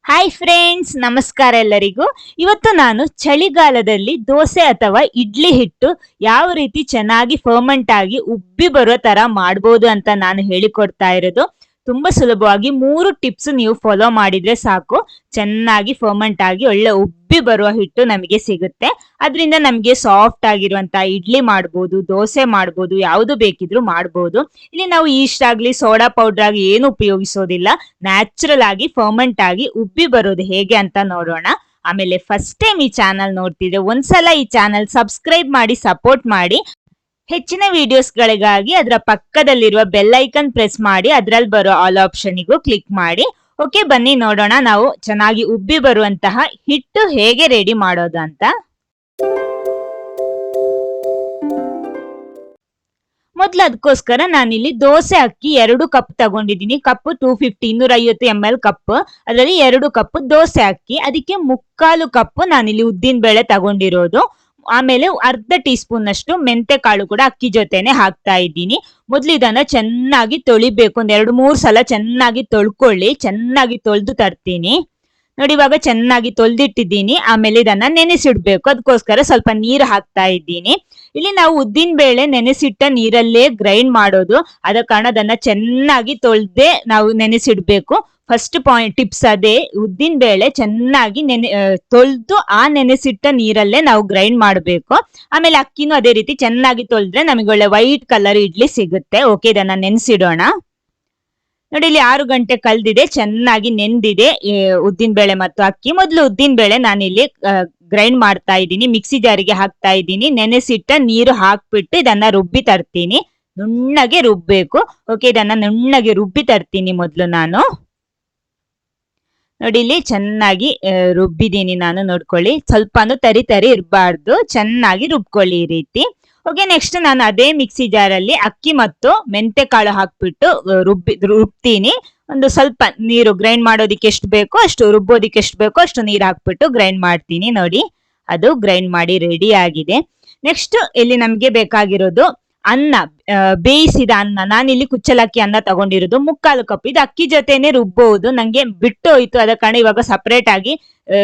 Hi friends, ನಮಸ್ಕಾರ ಎಲ್ಲರಿಗೂ. ಇವತ್ತು ನಾನು ಚಳಿಗಾಲದಲ್ಲಿ ದೋಸೆ ಅಥವಾ ಇಡ್ಲಿ ಹಿಟ್ಟು ಯಾವ ರೀತಿ ಚೆನ್ನಾಗಿ ಫರ್ಮೆಂಟ್ ಆಗಿ ಉಬ್ಬಿ ಬರೋ ತರ ಮಾಡ್ಬೋದು ಅಂತ ನಾನು ಹೇಳಿಕೊಡ್ತಾ ಇರೋದು. ತುಂಬಾ ಸುಲಭವಾಗಿ 3 ಟಿಪ್ಸ್ ನೀವು ಫಾಲೋ ಮಾಡಿದ್ರೆ ಸಾಕು, ಚೆನ್ನಾಗಿ ಫರ್ಮೆಂಟ್ ಆಗಿ ಒಳ್ಳೆ ಉಬ್ಬಿ ಬರುವ ಹಿಟ್ಟು ನಮಗೆ ಸಿಗುತ್ತೆ. ಅದರಿಂದ ನಮಗೆ ಸಾಫ್ಟ್ ಆಗಿರುವಂತ ಇಡ್ಲಿ ಮಾಡ್ಬೋದು, ದೋಸೆ ಮಾಡ್ಬೋದು, ಯಾವುದು ಬೇಕಿದ್ರೂ ಮಾಡ್ಬೋದು. ಇಲ್ಲಿ ನಾವು ಈಸ್ಟ್ ಆಗ್ಲಿ ಸೋಡಾ ಪೌಡರ್ ಆಗಿ ಏನು ಉಪಯೋಗಿಸೋದಿಲ್ಲ. ನ್ಯಾಚುರಲ್ ಆಗಿ ಫರ್ಮೆಂಟ್ ಆಗಿ ಉಬ್ಬಿ ಬರೋದು ಹೇಗೆ ಅಂತ ನೋಡೋಣ. ಆಮೇಲೆ ಫಸ್ಟ್ ಟೈಮ್ ಈ ಚಾನಲ್ ನೋಡ್ತಿದ್ರೆ ಒಂದ್ಸಲ ಈ ಚಾನಲ್ ಸಬ್ಸ್ಕ್ರೈಬ್ ಮಾಡಿ ಸಪೋರ್ಟ್ ಮಾಡಿ. ಹೆಚ್ಚಿನ ವಿಡಿಯೋಸ್ಗಳಿಗಾಗಿ ಅದರ ಪಕ್ಕದಲ್ಲಿರುವ ಬೆಲ್ ಐಕನ್ ಪ್ರೆಸ್ ಮಾಡಿ ಅದರಲ್ಲಿ ಬರೋ ಆಲ್ ಆಪ್ಷನ್ಗೂ ಕ್ಲಿಕ್ ಮಾಡಿ. ಓಕೆ, ಬನ್ನಿ ನೋಡೋಣ ನಾವು ಚೆನ್ನಾಗಿ ಉಬ್ಬಿ ಬರುವಂತಹ ಹಿಟ್ಟು ಹೇಗೆ ರೆಡಿ ಮಾಡೋದು ಅಂತ. ಮೊದ್ಲು ಅದಕ್ಕೋಸ್ಕರ ನಾನಿಲ್ಲಿ ದೋಸೆ ಅಕ್ಕಿ 2 ಕಪ್ ತಗೊಂಡಿದ್ದೀನಿ. ಕಪ್ 250 250 ml ಕಪ್, ಅದರಲ್ಲಿ 2 ಕಪ್ ದೋಸೆ ಅಕ್ಕಿ. ಅದಕ್ಕೆ 3/4 ಕಪ್ ನಾನಿಲ್ಲಿ ಉದ್ದಿನ ಬೇಳೆ ತಗೊಂಡಿರೋದು. ಆಮೇಲೆ ಅರ್ಧ ಟೀ ಸ್ಪೂನ್ ಅಷ್ಟು ಮೆಂತೆ ಕಾಳು ಕೂಡ ಅಕ್ಕಿ ಜೊತೆನೆ ಹಾಕ್ತಾ ಇದ್ದೀನಿ. ಮೊದ್ಲು ಇದನ್ನ ಚೆನ್ನಾಗಿ ತೊಳಿಬೇಕು. 2-3 ಸಲ ಚೆನ್ನಾಗಿ ತೊಳ್ಕೊಳ್ಳಿ. ಚೆನ್ನಾಗಿ ತೊಳೆದು ತರ್ತೀನಿ ನೋಡಿ. ಇವಾಗ ಚೆನ್ನಾಗಿ ತೊಳೆದಿಟ್ಟಿದ್ದೀನಿ. ಆಮೇಲೆ ಇದನ್ನ ನೆನೆಸಿಡ್ಬೇಕು. ಅದಕ್ಕೋಸ್ಕರ ಸ್ವಲ್ಪ ನೀರು ಹಾಕ್ತಾ ಇದ್ದೀನಿ. ಇಲ್ಲಿ ನಾವು ಉದ್ದಿನ ಬೇಳೆ ನೆನೆಸಿಟ್ಟ ನೀರಲ್ಲೇ ಗ್ರೈಂಡ್ ಮಾಡೋದು. ಆದ ಕಾರಣ ಅದನ್ನ ಚೆನ್ನಾಗಿ ತೊಳೆದೇ ನಾವು ನೆನೆಸಿಡ್ಬೇಕು. ಫಸ್ಟ್ ಪಾಯಿಂಟ್ ಟಿಪ್ಸ್ ಅದೇ, ಉದ್ದಿನ ಬೇಳೆ ಚೆನ್ನಾಗಿ ತೊಳೆದು ಆ ನೆನೆಸಿಟ್ಟ ನೀರಲ್ಲೇ ನಾವು ಗ್ರೈಂಡ್ ಮಾಡಬೇಕು. ಆಮೇಲೆ ಅಕ್ಕಿನೂ ಅದೇ ರೀತಿ ಚೆನ್ನಾಗಿ ತೊಳೆದ್ರೆ ನಮಗೆ ಒಳ್ಳೆ ವೈಟ್ ಕಲರ್ ಇಡ್ಲಿ ಸಿಗುತ್ತೆ. ಓಕೆ, ಇದನ್ನ ನೆನೆಸಿಡೋಣ. ನೋಡಿ, ಇಲ್ಲಿ 6 ಗಂಟೆ ಕಳೆದಿದೆ, ಚೆನ್ನಾಗಿ ನೆಂದಿದೆ ಉದ್ದಿನ ಬೇಳೆ ಮತ್ತು ಅಕ್ಕಿ. ಮೊದಲು ಉದ್ದಿನ ಬೇಳೆ ನಾನಿಲ್ಲಿ ಗ್ರೈಂಡ್ ಮಾಡ್ತಾ ಇದ್ದೀನಿ, ಮಿಕ್ಸಿ ಜಾರಿಗೆ ಹಾಕ್ತಾ ಇದ್ದೀನಿ. ನೆನೆಸಿಟ್ಟ ನೀರು ಹಾಕ್ಬಿಟ್ಟು ಇದನ್ನ ರುಬ್ಬಿ ತರ್ತೀನಿ. ನುಣ್ಣಗೆ ರುಬ್ಬೇಕು. ಓಕೆ, ಇದನ್ನ ನುಣ್ಣಗೆ ರುಬ್ಬಿ ತರ್ತೀನಿ ಮೊದ್ಲು ನಾನು. ನೋಡಿ, ಇಲ್ಲಿ ಚೆನ್ನಾಗಿ ರುಬ್ಬಿದ್ದೀನಿ ನಾನು. ನೋಡ್ಕೊಳ್ಳಿ, ಸ್ವಲ್ಪನೂ ತರಿ ಇರಬಾರ್ದು, ಚೆನ್ನಾಗಿ ರುಬ್ಕೊಳ್ಳಿ ಈ ರೀತಿ. ಓಕೆ, ನೆಕ್ಸ್ಟ್ ನಾನು ಅದೇ ಮಿಕ್ಸಿ ಜಾರಲ್ಲಿ ಅಕ್ಕಿ ಮತ್ತು ಮೆಂತೆ ಕಾಳು ಹಾಕ್ಬಿಟ್ಟು ರುಬ್ತೀನಿ. ಒಂದು ಸ್ವಲ್ಪ ನೀರು, ಗ್ರೈಂಡ್ ಮಾಡೋದಿಕ್ಕೆ ಎಷ್ಟು ಬೇಕೋ ಅಷ್ಟು, ರುಬ್ಬೋದಿಕ್ಕೆ ಎಷ್ಟು ಬೇಕೋ ಅಷ್ಟು ನೀರು ಹಾಕ್ಬಿಟ್ಟು ಗ್ರೈಂಡ್ ಮಾಡ್ತೀನಿ. ನೋಡಿ, ಅದು ಗ್ರೈಂಡ್ ಮಾಡಿ ರೆಡಿ ಆಗಿದೆ. ನೆಕ್ಸ್ಟ್ ಇಲ್ಲಿ ನಮ್ಗೆ ಬೇಕಾಗಿರೋದು ಅನ್ನ, ಬೇಯಿಸಿದ ಅನ್ನ. ನಾನಿಲ್ಲಿ ಕುಚ್ಚಲಕ್ಕಿ ಅನ್ನ ತಗೊಂಡಿರೋದು 3/4 ಕಪ್. ಇದು ಅಕ್ಕಿ ಜೊತೆನೆ ರುಬ್ಬಹುದು, ನಂಗೆ ಬಿಟ್ಟು ಹೋಯ್ತು. ಅದ ಕಾರಣ ಇವಾಗ ಸಪರೇಟ್ ಆಗಿ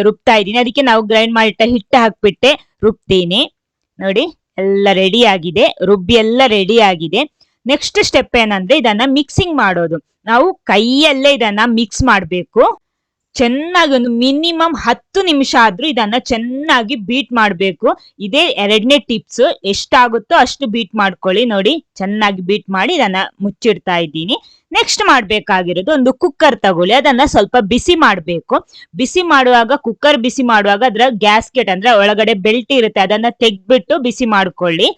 ರುಬ್ತಾ ಇದ್ದೀನಿ. ಅದಕ್ಕೆ ನಾವು ಗ್ರೈಂಡ್ ಮಾಡಿಟ್ಟ ಹಿಟ್ಟು ಹಾಕ್ಬಿಟ್ಟೆ ರುಬ್ತೀನಿ. ನೋಡಿ, ಎಲ್ಲ ರೆಡಿ ಆಗಿದೆ, ರುಬ್ಬಿ ಎಲ್ಲ ರೆಡಿ ಆಗಿದೆ. ನೆಕ್ಸ್ಟ್ ಸ್ಟೆಪ್ ಏನಂದ್ರೆ ಇದನ್ನ ಮಿಕ್ಸಿಂಗ್ ಮಾಡೋದು. ನಾವು ಕೈಯಲ್ಲೇ ಇದನ್ನ ಮಿಕ್ಸ್ ಮಾಡ್ಬೇಕು. ಚೆನ್ನಾಗಿ ಒಂದು ಮಿನಿಮಮ್ 10 ನಿಮಿಷ ಆದ್ರೂ ಇದನ್ನ ಚೆನ್ನಾಗಿ ಬೀಟ್ ಮಾಡ್ಬೇಕು. ಇದೇ 2ನೇ ಟಿಪ್ಸ್. ಎಷ್ಟಾಗುತ್ತೋ ಅಷ್ಟು ಬೀಟ್ ಮಾಡ್ಕೊಳ್ಳಿ. ನೋಡಿ, ಚೆನ್ನಾಗಿ ಬೀಟ್ ಮಾಡಿ ಇದನ್ನ ಮುಚ್ಚಿಡ್ತಾ ಇದ್ದೀನಿ. ನೆಕ್ಸ್ಟ್ ಮಾಡ್ಬೇಕಾಗಿರೋದು, ಒಂದು ಕುಕ್ಕರ್ ತಗೊಳ್ಳಿ. ಅದನ್ನ ಸ್ವಲ್ಪ ಬಿಸಿ ಮಾಡ್ಬೇಕು. ಬಿಸಿ ಮಾಡುವಾಗ, ಕುಕ್ಕರ್ ಬಿಸಿ ಮಾಡುವಾಗ ಅದರ ಗ್ಯಾಸ್ಕೆಟ್ ಅಂದ್ರೆ ಒಳಗಡೆ ಬೆಲ್ಟ್ ಇರುತ್ತೆ, ಅದನ್ನ ತೆಗ್ದ್ಬಿಟ್ಟು ಬಿಸಿ ಮಾಡ್ಕೊಳ್ಳಿ.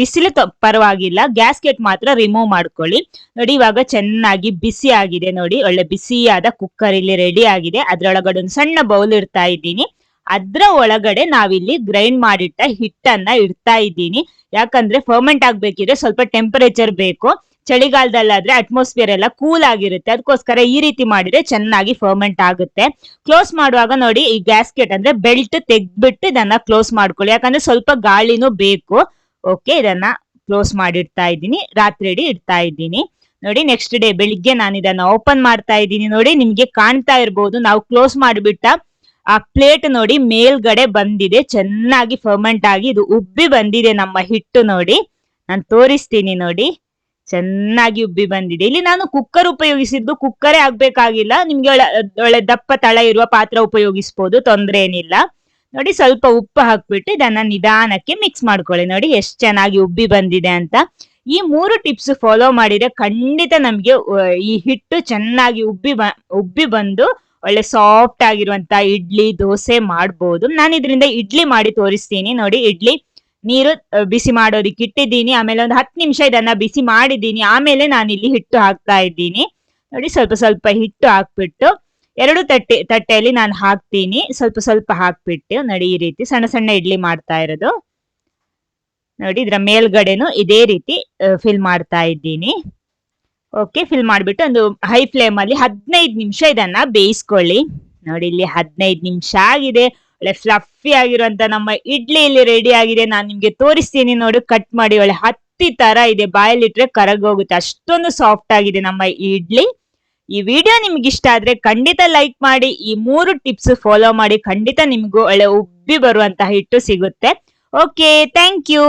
ವಿಸಿಲು ಪರವಾಗಿಲ್ಲ, ಗ್ಯಾಸ್ಕೆಟ್ ಮಾತ್ರ ರಿಮೂವ್ ಮಾಡ್ಕೊಳ್ಳಿ. ನೋಡಿ, ಇವಾಗ ಚೆನ್ನಾಗಿ ಬಿಸಿ ಆಗಿದೆ. ನೋಡಿ, ಒಳ್ಳೆ ಬಿಸಿಯಾದ ಕುಕ್ಕರ್ ಇಲ್ಲಿ ರೆಡಿ ಆಗಿದೆ. ಅದ್ರೊಳಗಡೆ ಒಂದು ಸಣ್ಣ ಬೌಲ್ ಇಡ್ತಾ ಇದ್ದೀನಿ. ಅದ್ರ ಒಳಗಡೆ ನಾವಿಲ್ಲಿ ಗ್ರೈಂಡ್ ಮಾಡಿಟ್ಟ ಹಿಟ್ಟನ್ನ ಇಡ್ತಾ ಇದ್ದೀನಿ. ಯಾಕಂದ್ರೆ ಫರ್ಮೆಂಟ್ ಆಗ್ಬೇಕಿದ್ರೆ ಸ್ವಲ್ಪ ಟೆಂಪರೇಚರ್ ಬೇಕು. ಚಳಿಗಾಲದಲ್ಲಾದ್ರೆ ಅಟ್ಮಾಸ್ಫಿಯರ್ ಎಲ್ಲ ಕೂಲ್ ಆಗಿರುತ್ತೆ. ಅದಕ್ಕೋಸ್ಕರ ಈ ರೀತಿ ಮಾಡಿದ್ರೆ ಚೆನ್ನಾಗಿ ಫರ್ಮೆಂಟ್ ಆಗುತ್ತೆ. ಕ್ಲೋಸ್ ಮಾಡುವಾಗ ನೋಡಿ, ಈ ಗ್ಯಾಸ್ಕೆಟ್ ಅಂದ್ರೆ ಬೆಲ್ಟ್ ತೆಗ್ದ್ಬಿಟ್ಟು ಇದನ್ನ ಕ್ಲೋಸ್ ಮಾಡ್ಕೊಳ್ಳಿ. ಯಾಕಂದ್ರೆ ಸ್ವಲ್ಪ ಗಾಳಿನೂ ಬೇಕು. ಓಕೆ, ಇದನ್ನ ಕ್ಲೋಸ್ ಮಾಡಿಡ್ತಾ ಇದ್ದೀನಿ. ರಾತ್ರಿ ಇಡೀ ಇಡ್ತಾ ಇದ್ದೀನಿ. ನೋಡಿ, ನೆಕ್ಸ್ಟ್ ಡೇ ಬೆಳಿಗ್ಗೆ ನಾನು ಇದನ್ನ ಓಪನ್ ಮಾಡ್ತಾ ಇದ್ದೀನಿ. ನೋಡಿ, ನಿಮ್ಗೆ ಕಾಣ್ತಾ ಇರ್ಬೋದು, ನಾವು ಕ್ಲೋಸ್ ಮಾಡಿಬಿಟ್ಟ ಆ ಪ್ಲೇಟ್ ನೋಡಿ ಮೇಲ್ಗಡೆ ಬಂದಿದೆ. ಚೆನ್ನಾಗಿ ಫರ್ಮೆಂಟ್ ಆಗಿ ಇದು ಉಬ್ಬಿ ಬಂದಿದೆ ನಮ್ಮ ಹಿಟ್ಟು. ನೋಡಿ, ನಾನು ತೋರಿಸ್ತೀನಿ. ನೋಡಿ, ಚೆನ್ನಾಗಿ ಉಬ್ಬಿ ಬಂದಿದೆ. ಇಲ್ಲಿ ನಾನು ಕುಕ್ಕರ್ ಉಪಯೋಗಿಸಿದ್ದು, ಕುಕ್ಕರೇ ಆಗ್ಬೇಕಾಗಿಲ್ಲ, ನಿಮ್ಗೆ ಒಳ್ಳೆ ದಪ್ಪ ತಳ ಇರುವ ಪಾತ್ರ ಉಪಯೋಗಿಸಬಹುದು, ತೊಂದ್ರೆ ಏನಿಲ್ಲ. ನೋಡಿ, ಸ್ವಲ್ಪ ಉಪ್ಪು ಹಾಕ್ಬಿಟ್ಟು ಇದನ್ನ ನಿಧಾನಕ್ಕೆ ಮಿಕ್ಸ್ ಮಾಡ್ಕೊಳ್ಳಿ. ನೋಡಿ, ಎಷ್ಟು ಚೆನ್ನಾಗಿ ಉಬ್ಬಿ ಬಂದಿದೆ ಅಂತ. ಈ 3 ಟಿಪ್ಸ್ ಫಾಲೋ ಮಾಡಿದ್ರೆ ಖಂಡಿತ ನಮ್ಗೆ ಈ ಹಿಟ್ಟು ಚೆನ್ನಾಗಿ ಉಬ್ಬಿ ಬಂದು ಒಳ್ಳೆ ಸಾಫ್ಟ್ ಆಗಿರುವಂತ ಇಡ್ಲಿ, ದೋಸೆ ಮಾಡ್ಬೋದು. ನಾನು ಇದರಿಂದ ಇಡ್ಲಿ ಮಾಡಿ ತೋರಿಸ್ತೀನಿ. ನೋಡಿ, ಇಡ್ಲಿ ನೀರು ಬಿಸಿ ಮಾಡೋದಿಕ್ಕೆ ಇಟ್ಟಿದ್ದೀನಿ. ಆಮೇಲೆ ಒಂದು 10 ನಿಮಿಷ ಇದನ್ನ ಬಿಸಿ ಮಾಡಿದ್ದೀನಿ. ಆಮೇಲೆ ನಾನಿಲ್ಲಿ ಹಿಟ್ಟು ಹಾಕ್ತಾ ಇದ್ದೀನಿ. ನೋಡಿ, ಸ್ವಲ್ಪ ಸ್ವಲ್ಪ ಹಿಟ್ಟು ಹಾಕ್ಬಿಟ್ಟು 2 ತಟ್ಟೆಯಲ್ಲಿ ನಾನು ಹಾಕ್ತೀನಿ. ಸ್ವಲ್ಪ ಸ್ವಲ್ಪ ಹಾಕ್ಬಿಟ್ಟು ನೋಡಿ, ಈ ರೀತಿ ಸಣ್ಣ ಸಣ್ಣ ಇಡ್ಲಿ ಮಾಡ್ತಾ ಇರೋದು. ನೋಡಿ, ಇದ್ರ ಮೇಲ್ಗಡೆನು ಇದೇ ರೀತಿ ಫಿಲ್ ಮಾಡ್ತಾ ಇದ್ದೀನಿ. ಓಕೆ, ಫಿಲ್ ಮಾಡ್ಬಿಟ್ಟು ಒಂದು ಹೈ ಫ್ಲೇಮ್ ಅಲ್ಲಿ 15 ನಿಮಿಷ ಇದನ್ನ ಬೇಯಿಸ್ಕೊಳ್ಳಿ. ನೋಡಿ, ಇಲ್ಲಿ 15 ನಿಮಿಷ ಆಗಿದೆ. ಒಳ್ಳೆ ಫ್ಲಫಿ ಆಗಿರುವಂತ ನಮ್ಮ ಇಡ್ಲಿ ಇಲ್ಲಿ ರೆಡಿ ಆಗಿದೆ. ನಾನು ನಿಮ್ಗೆ ತೋರಿಸ್ತೀನಿ. ನೋಡಿ, ಕಟ್ ಮಾಡಿ ಒಳ್ಳೆ ಹತ್ತಿ ತರ ಇದೆ. ಬಾಯಲ್ಲಿಟ್ರೆ ಕರಗೋಗುತ್ತೆ, ಅಷ್ಟೊಂದು ಸಾಫ್ಟ್ ಆಗಿದೆ ನಮ್ಮ ಈ ಇಡ್ಲಿ. ಈ ವಿಡಿಯೋ ನಿಮ್ಗೆ ಇಷ್ಟ ಆದ್ರೆ ಖಂಡಿತ ಲೈಕ್ ಮಾಡಿ. ಈ 3 ಟಿಪ್ಸ್ ಫಾಲೋ ಮಾಡಿ, ಖಂಡಿತ ನಿಮ್ಗೂ ಒಳ್ಳೆ ಉಬ್ಬಿ ಬರುವಂತಹ ಹಿಟ್ಟು ಸಿಗುತ್ತೆ. Okay, thank you.